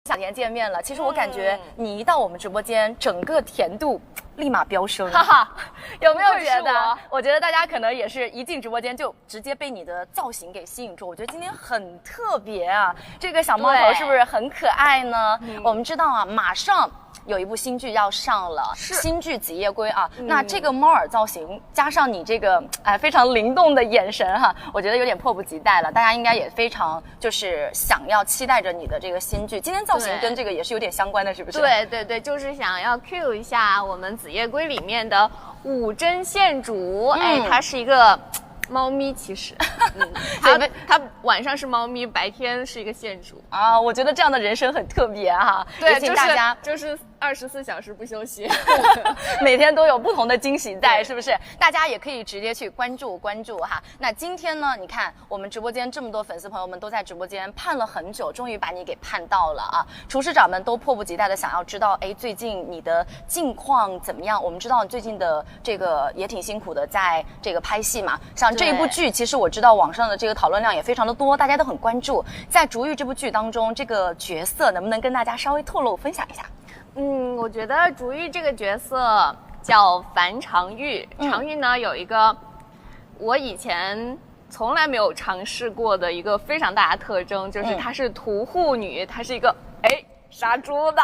小田见面了。其实我感觉你一到我们直播间，整个甜度立马飙升，哈哈，有没有觉得？我觉得大家可能也是一进直播间就直接被你的造型给吸引住。我觉得今天很特别啊，这个小猫头是不是很可爱呢？我们知道啊，马上有一部新剧要上了，新剧《子夜归》啊。那这个猫耳造型加上你这个非常灵动的眼神哈，我觉得有点迫不及待了。大家应该也非常就是想要期待着你的这个新剧。今天造型跟这个也是有点相关的，是不是？对对对，就是想要 cue 一下我们《子夜归》里面的五针线主，它是一个猫咪，其实，它晚上是猫咪，白天是一个线主啊。我觉得这样的人生很特别哈。对，请大家就是24小时不休息，每天都有不同的惊喜在，是不是？大家也可以直接去关注哈。那今天呢，你看我们直播间这么多粉丝朋友们都在直播间盼了很久，终于把你给盼到了啊！厨师长们都迫不及待的想要知道，最近你的近况怎么样？我们知道你最近的这个也挺辛苦的，在这个拍戏嘛，像这一部剧，其实我知道网上的这个讨论量也非常的多，大家都很关注。在《竹玉》这部剧当中，这个角色能不能跟大家稍微透露分享一下？我觉得竹玉这个角色叫樊长玉，长玉呢有一个我以前从来没有尝试过的一个非常大的特征，就是她是屠户女，她是一个杀猪的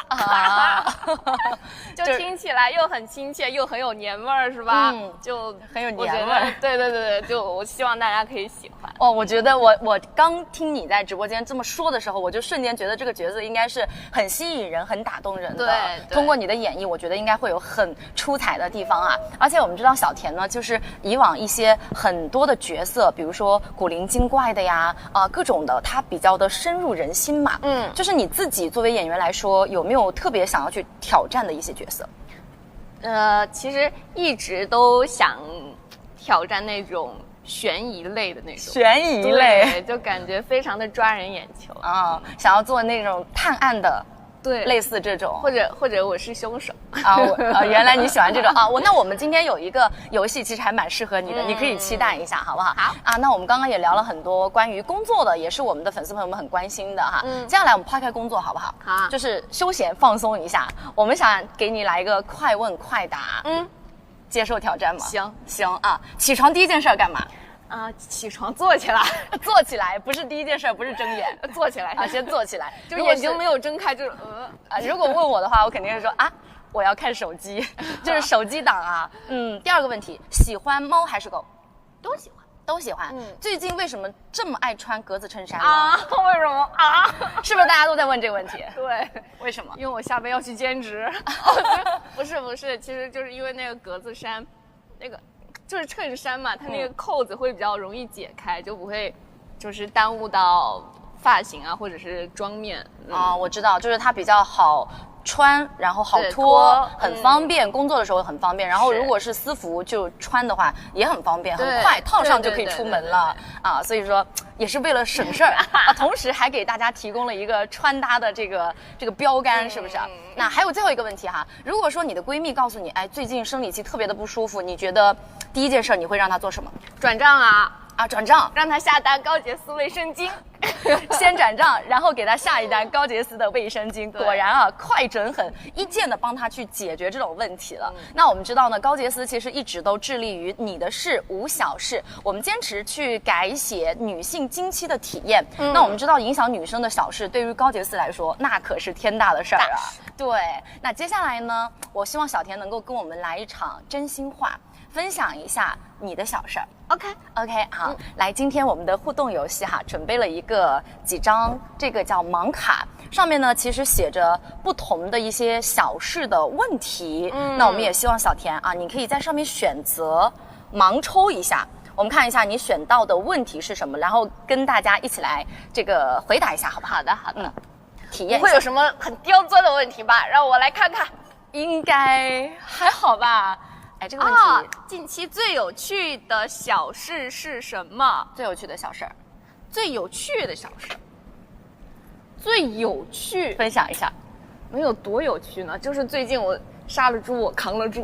就听起来又很亲切，又很有年味儿，是吧？就很有年味儿。对对对对，就我希望大家可以喜欢。我觉得我刚听你在直播间这么说的时候，我就瞬间觉得这个角色应该是很吸引人、很打动人的。对，通过你的演绎，我觉得应该会有很出彩的地方啊。而且我们知道小田呢，就是以往一些很多的角色，比如说古灵精怪的呀，各种的，他比较的深入人心嘛。就是你自己作为演员来说，有没有特别想要去挑战的一些角色？其实一直都想挑战那种悬疑类的那种。悬疑类，就感觉非常的抓人眼球啊！想要做那种探案的。对，类似这种，或者我是凶手原来你喜欢这种啊！那我们今天有一个游戏，其实还蛮适合你的，你可以期待一下，好不好？好啊！那我们刚刚也聊了很多关于工作的，也是我们的粉丝朋友们很关心的哈。接下来我们抛开工作，好不好？好，就是休闲放松一下。我们想给你来一个快问快答，接受挑战吗？行啊！起床第一件事干嘛？起床坐起来，坐起来不是第一件事，不是睁眼，坐起来啊，先坐起来，就眼睛没有睁开，就是如果问我的话，我肯定是说我要看手机，就是手机党啊。第二个问题，喜欢猫还是狗？都喜欢。最近为什么这么爱穿格子衬衫呢？为什么是不是大家都在问这个问题？对，为什么？因为我下班要去兼职。不是，其实就是因为那个格子衫，那个。就是衬衫嘛，它那个扣子会比较容易解开，就不会就是耽误到发型啊或者是妆面。我知道，就是它比较好穿，然后好脱，很方便，工作的时候很方便。然后如果是私服就穿的话也很方便，很快套上就可以出门了所以说也是为了省事儿同时还给大家提供了一个穿搭的这个标杆，是不是？那还有最后一个问题哈，如果说你的闺蜜告诉你，最近生理期特别的不舒服，你觉得第一件事你会让她做什么？转账转账，让她下单高洁丝卫生巾。先转账，然后给他下一单高洁丝的卫生巾。果然快准狠，一键的帮他去解决这种问题了。那我们知道呢，高洁丝其实一直都致力于你的事无小事，我们坚持去改写女性经期的体验。那我们知道，影响女生的小事，对于高洁丝来说，那可是天大的事儿啊。对，那接下来呢，我希望小田能够跟我们来一场真心话，分享一下你的小事儿。OK， 好，来，今天我们的互动游戏准备了几张这个叫盲卡，上面呢其实写着不同的一些小事的问题。那我们也希望小田你可以在上面选择盲抽一下，我们看一下你选到的问题是什么，然后跟大家一起来这个回答一下，好不好？好的，体验不会有什么很刁钻的问题吧？让我来看看，应该还好吧。这个问题，近期最有趣的小事是什么？最有趣的小事儿，最有趣的小事，最有趣，分享一下。能有多有趣呢？就是最近我杀了猪，我扛了猪。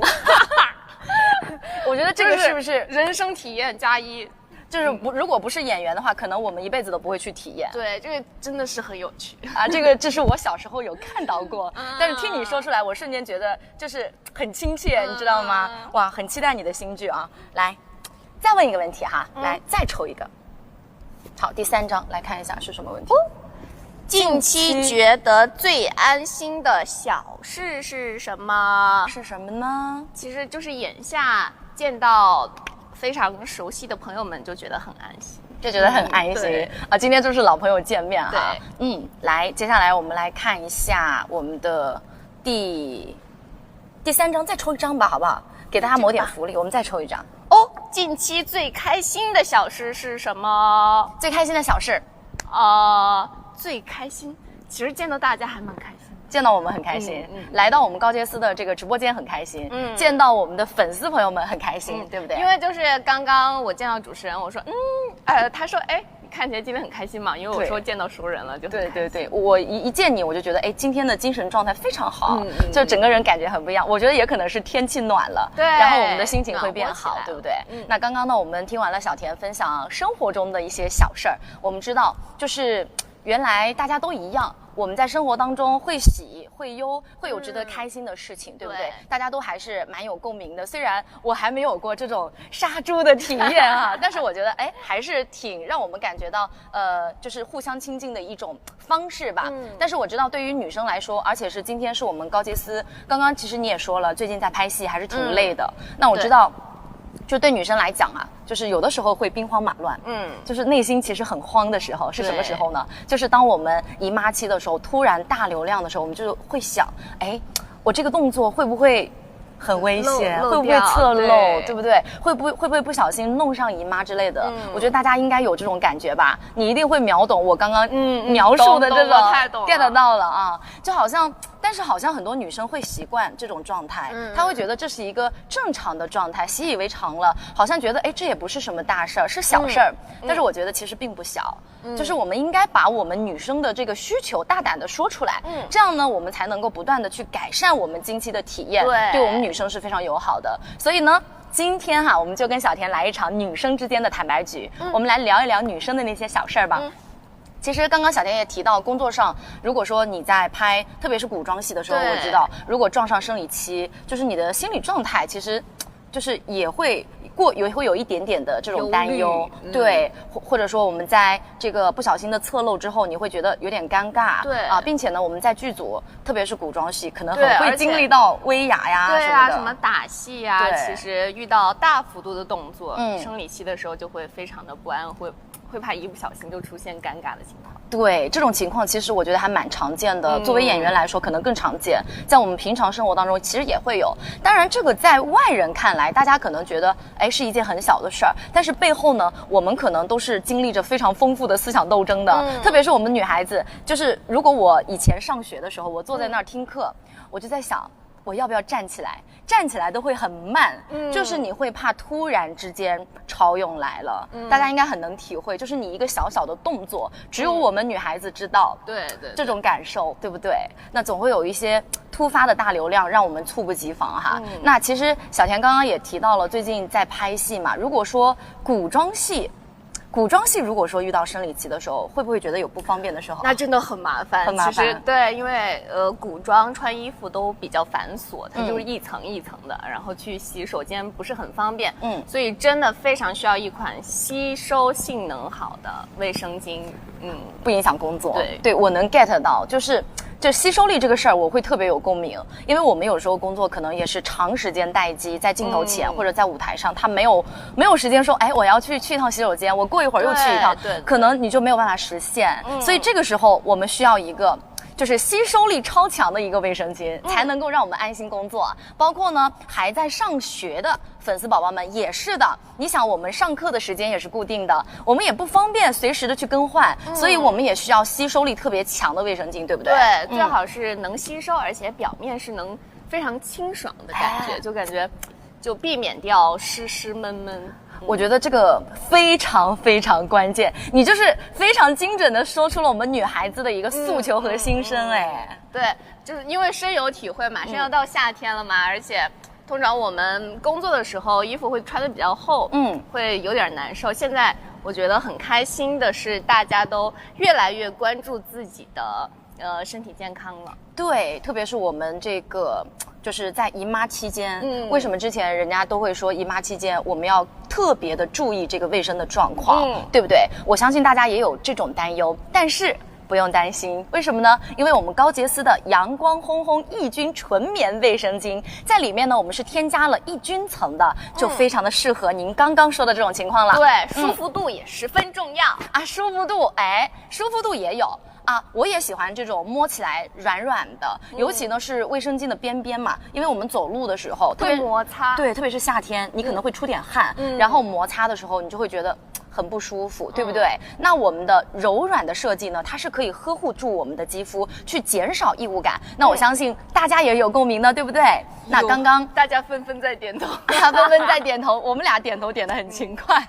我觉得这个是不是人生体验加1？就是如果不是演员的话，可能我们一辈子都不会去体验。对，这个真的是很有趣啊，这是我小时候有看到过，但是听你说出来，我瞬间觉得就是很亲切，你知道吗？哇，很期待你的新剧啊！来，再问一个问题哈，来再抽一个。好，第3张来看一下是什么问题。近期觉得最安心的小事是什么？是什么呢？其实就是眼下见到非常熟悉的朋友们，就觉得很安心，就觉得很安心啊！今天就是老朋友见面哈。对，来，接下来我们来看一下我们的第3张，再抽一张吧，好不好？给大家谋点福利，我们再抽一张。哦，近期最开心的小事是什么？最开心的小事，最开心，其实见到大家还蛮开心的，见到我们很开心，来到我们高洁丝的这个直播间很开心，见到我们的粉丝朋友们很开心，对不对？因为就是刚刚我见到主持人，我说他说你看起来今天很开心嘛，因为我说见到熟人了就很开心。对，我一见你我就觉得今天的精神状态非常好，就整个人感觉很不一样。我觉得也可能是天气暖了，对，然后我们的心情会变好，对不对？那刚刚呢，我们听完了小田分享生活中的一些小事儿，我们知道就是原来大家都一样，我们在生活当中会喜会忧，会有值得开心的事情，对不对？大家都还是蛮有共鸣的。虽然我还没有过这种杀猪的体验啊，但是我觉得还是挺让我们感觉到就是互相亲近的一种方式吧。但是我知道对于女生来说，而且是今天是我们高洁丝，刚刚其实你也说了，最近在拍戏还是挺累的。那我知道。就对女生来讲啊，就是有的时候会兵荒马乱，就是内心其实很慌的时候是什么时候呢？就是当我们姨妈期的时候，突然大流量的时候，我们就会想，我这个动作会不会很危险，会不会侧漏，对不对？会不会不小心弄上姨妈之类的？我觉得大家应该有这种感觉吧，你一定会秒懂我刚刚描述的这种 get 到了啊，就好像。但是好像很多女生会习惯这种状态，她会觉得这是一个正常的状态，习以为常了，好像觉得这也不是什么大事儿，是小事儿。但是我觉得其实并不小，就是我们应该把我们女生的这个需求大胆的说出来，这样呢，我们才能够不断的去改善我们经期的体验，对我们女生是非常友好的。所以呢。今天我们就跟小田来一场女生之间的坦白局，我们来聊一聊女生的那些小事儿吧。其实刚刚小田也提到，工作上如果说你在拍，特别是古装戏的时候，我知道如果撞上生理期，就是你的心理状态其实就是也会有一点点的这种担忧，对，或者说我们在这个不小心的侧漏之后，你会觉得有点尴尬，对啊，并且呢，我们在剧组，特别是古装戏，可能很会经历到威亚呀，对啊，什么打戏呀，其实遇到大幅度的动作，生理期的时候就会非常的不安，会怕一不小心就出现尴尬的情况。对，这种情况其实我觉得还蛮常见的。作为演员来说，可能更常见，在我们平常生活当中其实也会有。当然，这个在外人看来，大家可能觉得是一件很小的事儿，但是背后呢，我们可能都是经历着非常丰富的思想斗争的。特别是我们女孩子，就是如果我以前上学的时候，我坐在那儿听课，我就在想。我要不要站起来？站起来都会很慢，就是你会怕突然之间潮涌来了。大家应该很能体会，就是你一个小小的动作，只有我们女孩子知道，对这种感受，对不对？那总会有一些突发的大流量，让我们猝不及防哈。那其实小田刚刚也提到了，最近在拍戏嘛，如果说古装戏如果说遇到生理期的时候，会不会觉得有不方便的时候？那真的很麻烦，很麻烦。其实对，因为古装穿衣服都比较繁琐，它就是一层一层的，然后去洗手间不是很方便，所以真的非常需要一款吸收性能好的卫生巾，不影响工作。对，我能 get 到，就吸收力这个事儿，我会特别有共鸣，因为我们有时候工作可能也是长时间待机，在镜头前或者在舞台上，他没有时间说，我要去一趟洗手间，我过一会儿又去一趟，可能你就没有办法实现。所以这个时候我们需要一个。就是吸收力超强的一个卫生巾，才能够让我们安心工作。包括呢，还在上学的粉丝宝宝们也是的。你想，我们上课的时间也是固定的，我们也不方便随时的去更换，所以我们也需要吸收力特别强的卫生巾，对不对？对，最好是能吸收，而且表面是能非常清爽的感觉，就感觉就避免掉湿湿闷闷。我觉得这个非常非常关键，你就是非常精准的说出了我们女孩子的一个诉求和心声。对，就是因为深有体会，马上要到夏天了嘛，而且通常我们工作的时候衣服会穿得比较厚，会有点难受。现在我觉得很开心的是，大家都越来越关注自己的身体健康了。对，特别是我们这个就是在姨妈期间，为什么之前人家都会说姨妈期间我们要特别的注意这个卫生的状况，对不对？我相信大家也有这种担忧，但是不用担心，为什么呢？因为我们高洁丝的阳光烘烘抑菌纯棉卫生巾，在里面呢，我们是添加了抑菌层的，就非常的适合您刚刚说的这种情况了。对，舒服度也十分重要啊，舒服度，舒服度也有。啊，我也喜欢这种摸起来软软的，尤其呢是卫生巾的边边嘛，因为我们走路的时候会摩擦，对，特别是夏天，你可能会出点汗，然后摩擦的时候你就会觉得很不舒服，对不对？那我们的柔软的设计呢，它是可以呵护住我们的肌肤，去减少异物感。那我相信大家也有共鸣的，对不对？那刚刚大家纷纷在点头，纷纷在点头，我们俩点头点得很勤快。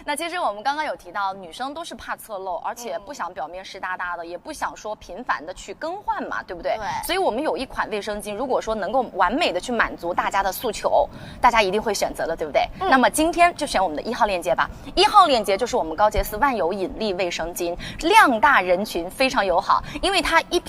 那其实我们刚刚有提到，女生都是怕侧漏，而且不想表面湿哒哒的，也不想说频繁的去更换嘛，对不对？对。所以我们有一款卫生巾，如果说能够完美的去满足大家的诉求，大家一定会选择的，对不对？那么今天就选我们的1号链接吧。1号链接就是我们高洁丝万有引力卫生巾，量大人群非常友好，因为它一瓶